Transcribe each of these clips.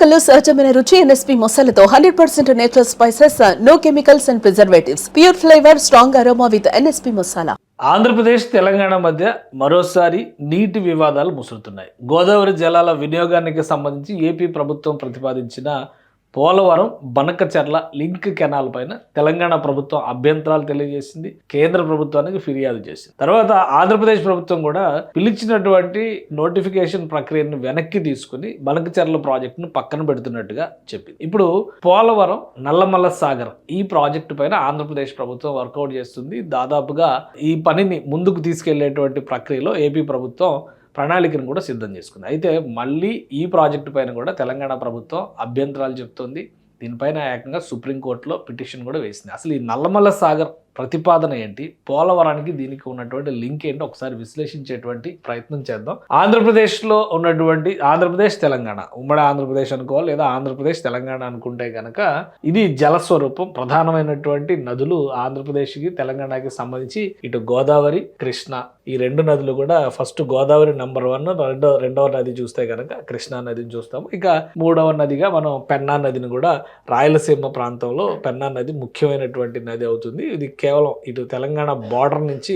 మసాలాలో సహజమైన రుచి ఎన్ఎస్పి మసాలాతో 100% natural spices, no chemicals and preservatives, pure flavour, strong aroma with NSP masala. Andhra Pradesh Telangana మధ్య మరోసారి నీటి వివాదాలు ముసురుతున్నాయి. గోదావరి జలాల వినియోగానికి సంబంధించి ఏపీ ప్రభుత్వం ప్రతిపాదించిన పోలవరం బనకచెర్ల లింక్ కెనాల్ పైన తెలంగాణ ప్రభుత్వం అభ్యంతరాలు తెలియజేసింది, కేంద్ర ప్రభుత్వానికి ఫిర్యాదు చేసింది. తర్వాత ఆంధ్రప్రదేశ్ ప్రభుత్వం కూడా పిలిచినటువంటి నోటిఫికేషన్ ప్రక్రియను వెనక్కి తీసుకుని బనకచెర్ల ప్రాజెక్టును పక్కన పెడుతున్నట్టుగా చెప్పింది. ఇప్పుడు పోలవరం నల్లమల్ల సాగర్ ఈ ప్రాజెక్టు పైన ఆంధ్రప్రదేశ్ ప్రభుత్వం వర్కౌట్ చేస్తుంది. దాదాపుగా ఈ పనిని ముందుకు తీసుకెళ్లేటువంటి ప్రక్రియలో ఏపీ ప్రభుత్వం ప్రణాళికను కూడా సిద్ధం చేసుకుంది. అయితే మళ్ళీ ఈ ప్రాజెక్టు పైన కూడా తెలంగాణ ప్రభుత్వం అభ్యంతరాలు చెప్తోంది. దీనిపైన ఏకంగా సుప్రీంకోర్టులో పిటిషన్ కూడా వేసింది. అసలు ఈ నల్లమల్ల సాగర్ ప్రతిపాదన ఏంటి, పోలవరానికి దీనికి ఉన్నటువంటి లింక్ ఏంటి ఒకసారి విశ్లేషించేటువంటి ప్రయత్నం చేద్దాం. ఆంధ్రప్రదేశ్లో ఉన్నటువంటి ఆంధ్రప్రదేశ్ తెలంగాణ, ఉమ్మడి ఆంధ్రప్రదేశ్ అనుకోవాలి లేదా ఆంధ్రప్రదేశ్ తెలంగాణ అనుకుంటే కనుక ఇది జలస్వరూపం. ప్రధానమైనటువంటి నదులు ఆంధ్రప్రదేశ్కి తెలంగాణకి సంబంధించి ఇటు గోదావరి, కృష్ణ ఈ రెండు నదులు కూడా ఫస్ట్ గోదావరి నెంబర్ 1, రెండవ నది చూస్తే కనుక కృష్ణా నదిని చూస్తాము. ఇక మూడవ నదిగా మనం పెన్నా నదిని కూడా రాయలసీమ ప్రాంతంలో పెన్నా నది ముఖ్యమైనటువంటి నది అవుతుంది. ఇది కేవలం ఇటు తెలంగాణ బార్డర్ నుంచి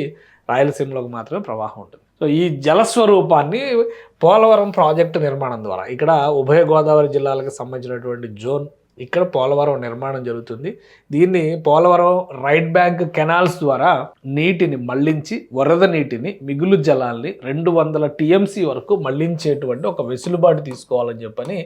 రాయలసీమలోకి మాత్రమే ప్రవాహం ఉంటుంది. సో ఈ జలస్వరూపాన్ని పోలవరం ప్రాజెక్టు నిర్మాణం ద్వారా ఇక్కడ ఉభయ గోదావరి జిల్లాలకు సంబంధించినటువంటి జోన్ ఇక్కడ పోలవరం నిర్మాణం జరుగుతుంది. దీన్ని పోలవరం రైట్ బ్యాంక్ కెనాల్స్ ద్వారా నీటిని మళ్లించి వరద నీటిని మిగులు జలాల్ని 200 TMC వరకు మళ్లించేటువంటి ఒక వెసులుబాటు తీసుకోవాలని చెప్పని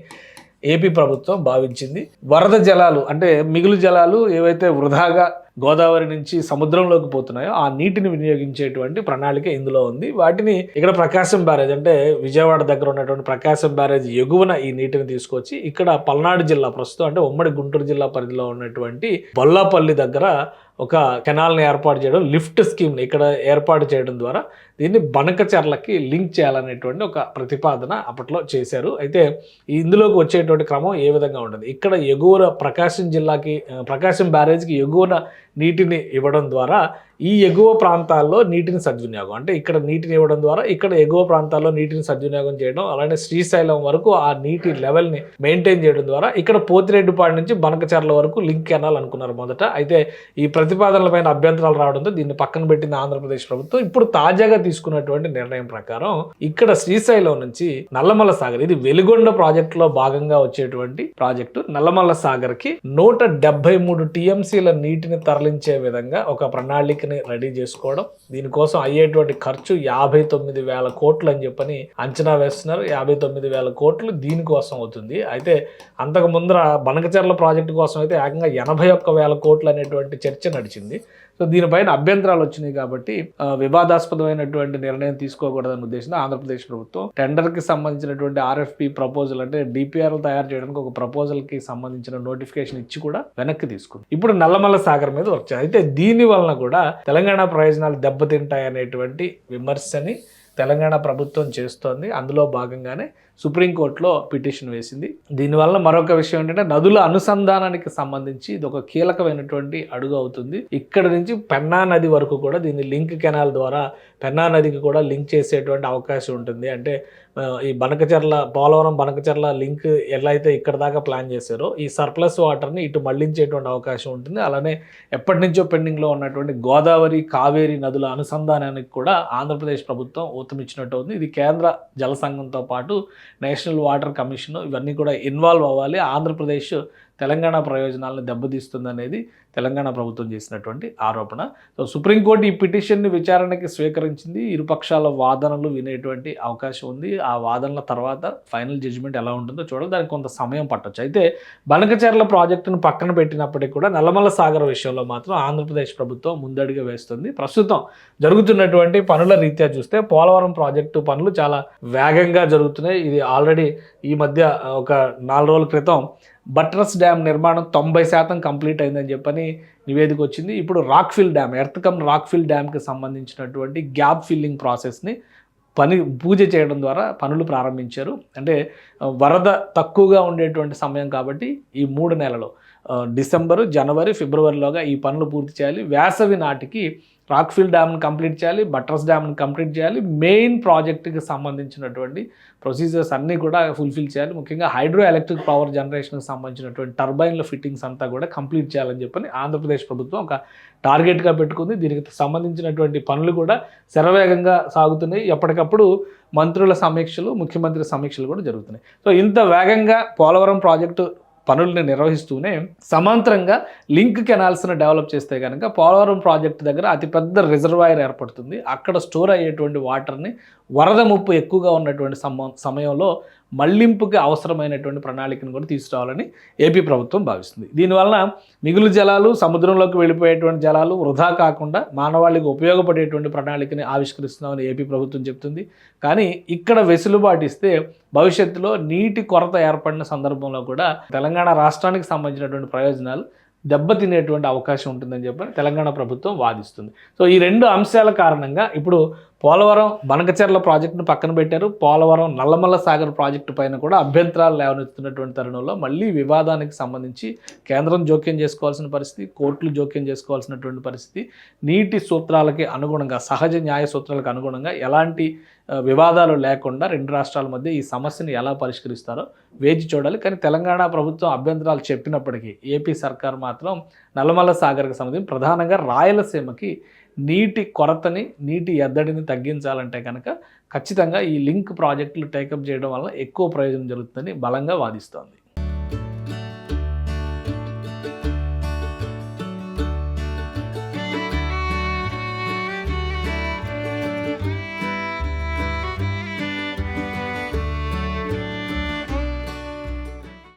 ఏపీ ప్రభుత్వం భావించింది. వరద జలాలు అంటే మిగులు జలాలు ఏవైతే వృధాగా గోదావరి నుంచి సముద్రంలోకి పోతున్నాయో ఆ నీటిని వినియోగించేటువంటి ప్రణాళిక ఇందులో ఉంది. వాటిని ఇక్కడ ప్రకాశం బ్యారేజ్ అంటే విజయవాడ దగ్గర ఉన్నటువంటి ప్రకాశం బ్యారేజ్ ఎగువన ఈ నీటిని తీసుకొచ్చి ఇక్కడ పల్నాడు జిల్లా ప్రస్తుతం అంటే ఉమ్మడి గుంటూరు జిల్లా పరిధిలో ఉన్నటువంటి బొల్లాపల్లి దగ్గర ఒక కెనాల్ని ఏర్పాటు చేయడం, లిఫ్ట్ స్కీమ్ని ఇక్కడ ఏర్పాటు చేయడం ద్వారా దీన్ని బనకచెర్లకి లింక్ చేయాలనేటువంటి ఒక ప్రతిపాదన అప్పట్లో చేశారు. అయితే ఇందులోకి వచ్చేటువంటి క్రమం ఏ విధంగా ఉంటుంది, ఇక్కడ ఎగువన ప్రకాశం జిల్లాకి ప్రకాశం బ్యారేజ్కి ఎగువన నీటిని ఇవ్వడం ద్వారా ఈ ఎగువ ప్రాంతాల్లో నీటిని సద్వినియోగం అంటే ఇక్కడ నీటిని ఇవ్వడం ద్వారా ఇక్కడ ఎగువ ప్రాంతాల్లో నీటిని సద్వినియోగం చేయడం, అలానే శ్రీశైలం వరకు ఆ నీటి లెవెల్ని మెయింటైన్ చేయడం ద్వారా ఇక్కడ పోతిరెడ్డిపాడు నుంచి బనకచెర్ల వరకు లింక్ కెనాల్ అనుకున్నారు మొదట. అయితే ఈ ప్రతిపాదనలపైన అభ్యంతరాలు రావడంతో దీన్ని పక్కన పెట్టింది ఆంధ్రప్రదేశ్ ప్రభుత్వం. ఇప్పుడు తాజాగా తీసుకున్నటువంటి నిర్ణయం ప్రకారం ఇక్కడ శ్రీశైలం నుంచి నల్లమల్ల సాగర్, ఇది వెలిగొండ ప్రాజెక్టులో భాగంగా వచ్చేటువంటి ప్రాజెక్టు, నల్లమల్ల సాగర్ కి 173 TMCల నీటిని తరలించే విధంగా ఒక ప్రణాళిక రెడీ చేసుకోవడం, దీనికోసం అయ్యేటువంటి ఖర్చు 59,000 కోట్లు అని చెప్పని అంచనా వేస్తున్నారు. 59,000 కోట్లు దీనికోసం అవుతుంది. అయితే అంతకు ముందర బనకచెర్ల ప్రాజెక్టు కోసం అయితే ఏకంగా 81,000 కోట్లు అనేటువంటి చర్చ నడిచింది. సో దీనిపైన అభ్యంతరాలు వచ్చినాయి కాబట్టి వివాదాస్పదమైనటువంటి నిర్ణయం తీసుకోకూడదనే ఉద్దేశంతో ఆంధ్రప్రదేశ్ ప్రభుత్వం టెండర్కి సంబంధించినటువంటి RFP ప్రపోజల్ అంటే DPR తయారు చేయడానికి ఒక ప్రపోజల్కి సంబంధించిన నోటిఫికేషన్ ఇచ్చి కూడా వెనక్కి తీసుకుంది. ఇప్పుడు నల్లమల్ల సాగర్ మీద వర్క్ చేయాలి. అయితే దీని వలన కూడా తెలంగాణ ప్రయోజనాలు దెబ్బతింటాయనేటువంటి విమర్శని తెలంగాణ ప్రభుత్వం చేస్తోంది. అందులో భాగంగానే సుప్రీంకోర్టులో పిటిషన్ వేసింది. దీనివల్ల మరొక విషయం ఏంటంటే నదుల అనుసంధానానికి సంబంధించి ఇది ఒక కీలకమైనటువంటి అడుగు అవుతుంది. ఇక్కడ నుంచి పెన్నా నది వరకు కూడా దీన్ని లింక్ కెనాల్ ద్వారా పెన్నా నదికి కూడా లింక్ చేసేటువంటి అవకాశం ఉంటుంది. అంటే ఈ బనకచెర్ల పోలవరం బనకచెర్ల లింక్ ఎలా అయితే ఇక్కడ దాకా ప్లాన్ చేశారో ఈ సర్ప్లస్ వాటర్ని ఇటు మళ్లించేటువంటి అవకాశం ఉంటుంది. అలానే ఎప్పటి నుంచో పెండింగ్లో ఉన్నటువంటి గోదావరి, కావేరి నదుల అనుసంధానానికి కూడా ఆంధ్రప్రదేశ్ ప్రభుత్వం ఊతమిచ్చినట్టు ఉంది. ఇది కేంద్ర జల సంఘంతో పాటు నేషనల్ వాటర్ కమిషన్ ఇవన్నీ కూడా ఇన్వాల్వ్ అవ్వాలి. ఆంధ్రప్రదేశ్ తెలంగాణ ప్రయోజనాలను దెబ్బతీస్తుంది అనేది తెలంగాణ ప్రభుత్వం చేసినటువంటి ఆరోపణ. సో సుప్రీంకోర్టు ఈ పిటిషన్ని విచారణకి స్వీకరించింది. ఇరుపక్షాల వాదనలు వినేటువంటి అవకాశం ఉంది. ఆ వాదనల తర్వాత ఫైనల్ జడ్జిమెంట్ ఎలా ఉంటుందో చూడాలి. దానికి కొంత సమయం పట్టొచ్చు. అయితే బనకచెర్ల ప్రాజెక్టును పక్కన పెట్టినప్పటికీ కూడా నల్లమల్ల సాగర్ విషయంలో మాత్రం ఆంధ్రప్రదేశ్ ప్రభుత్వం ముందడుగు వేస్తుంది. ప్రస్తుతం జరుగుతున్నటువంటి పనుల రీత్యా చూస్తే పోలవరం ప్రాజెక్టు పనులు చాలా వేగంగా జరుగుతున్నాయి. ఇది ఆల్రెడీ ఈ మధ్య ఒక 4 రోజుల క్రితం బట్రస్ డ్యామ్ నిర్మాణం 90% కంప్లీట్ అయిందని చెప్పని నివేదిక వచ్చింది. ఇప్పుడు రాక్ఫిల్ డ్యామ్, ఎర్త్కమ్ రాక్ఫిల్ డ్యామ్కి సంబంధించినటువంటి గ్యాప్ ఫిల్లింగ్ ప్రాసెస్ని పూజ చేయడం ద్వారా పనులు ప్రారంభించారు. అంటే వరద తక్కువగా ఉండేటువంటి సమయం కాబట్టి ఈ 3 నెలలు డిసెంబరు, జనవరి, ఫిబ్రవరిలోగా ఈ పనులు పూర్తి చేయాలి. వేసవి నాటికి రాక్ఫిల్ డ్యామ్ని కంప్లీట్ చేయాలి, బట్రస్ డ్యామ్ని కంప్లీట్ చేయాలి, మెయిన్ ప్రాజెక్టుకి సంబంధించినటువంటి ప్రొసీజర్స్ అన్నీ కూడా ఫుల్ఫిల్ చేయాలి. ముఖ్యంగా హైడ్రో ఎలక్ట్రిక్ పవర్ జనరేషన్కి సంబంధించినటువంటి టర్బైన్ల ఫిట్టింగ్స్ అంతా కూడా కంప్లీట్ చేయాలని చెప్పని ఆంధ్రప్రదేశ్ ప్రభుత్వం ఒక టార్గెట్గా పెట్టుకుంది. దీనికి సంబంధించినటువంటి పనులు కూడా శరవేగంగా సాగుతున్నాయి. ఎప్పటికప్పుడు మంత్రుల సమీక్షలు, ముఖ్యమంత్రి సమీక్షలు కూడా జరుగుతున్నాయి. సో ఇంత వేగంగా పోలవరం ప్రాజెక్టు పనుల్ని నిర్వహిస్తూనే సమాంతరంగా లింక్ కెనాల్స్ని డెవలప్ చేస్తే కనుక పోలవరం ప్రాజెక్టు దగ్గర అతిపెద్ద రిజర్వాయర్ ఏర్పడుతుంది. అక్కడ స్టోర్ అయ్యేటువంటి వాటర్ని వరద ముప్పు ఎక్కువగా ఉన్నటువంటి సమయంలో మళ్లింపుకి అవసరమైనటువంటి ప్రణాళికను కూడా తీసుకురావాలని ఏపీ ప్రభుత్వం భావిస్తుంది. దీనివలన మిగులు జలాలు, సముద్రంలోకి వెళ్ళిపోయేటువంటి జలాలు వృధా కాకుండా మానవాళికి ఉపయోగపడేటువంటి ప్రణాళికని ఆవిష్కరిస్తున్నామని ఏపీ ప్రభుత్వం చెప్తుంది. కానీ ఇక్కడ వెసులుబాటు ఇస్తే భవిష్యత్తులో నీటి కొరత ఏర్పడిన సందర్భంలో కూడా తెలంగాణ రాష్ట్రానికి సంబంధించినటువంటి ప్రయోజనాలు దెబ్బతినేటువంటి అవకాశం ఉంటుందని చెప్పి తెలంగాణ ప్రభుత్వం వాదిస్తుంది. సో ఈ రెండు అంశాల కారణంగా ఇప్పుడు పోలవరం బనకచెర్ల ప్రాజెక్టును పక్కన పెట్టారు. పోలవరం నల్లమల్ల సాగర్ ప్రాజెక్టు పైన కూడా అభ్యంతరాలు లేవనెత్తుతున్నటువంటి తరుణంలో మళ్ళీ వివాదానికి సంబంధించి కేంద్రం జోక్యం చేసుకోవాల్సిన పరిస్థితి, కోర్టులు జోక్యం చేసుకోవాల్సినటువంటి పరిస్థితి, నీటి సూత్రాలకి అనుగుణంగా, సహజ న్యాయ సూత్రాలకు అనుగుణంగా ఎలాంటి వివాదాలు లేకుండా రెండు రాష్ట్రాల మధ్య ఈ సమస్యను ఎలా పరిష్కరిస్తారో వేచి చూడాలి. కానీ తెలంగాణ ప్రభుత్వం అభ్యంతరాలు చెప్పినప్పటికీ ఏపీ సర్కార్ మాత్రం నల్లమల్ల సాగర్కి సంబంధించి ప్రధానంగా రాయలసీమకి నీటి కొరతని, నీటి ఎద్దడిని తగ్గించాలంటే కనుక ఖచ్చితంగా ఈ లింక్ ప్రాజెక్టులు టేకప్ చేయడం వల్ల ఎక్కువ ప్రయోజనం జరుగుతుందని బలంగా వాదిస్తోంది.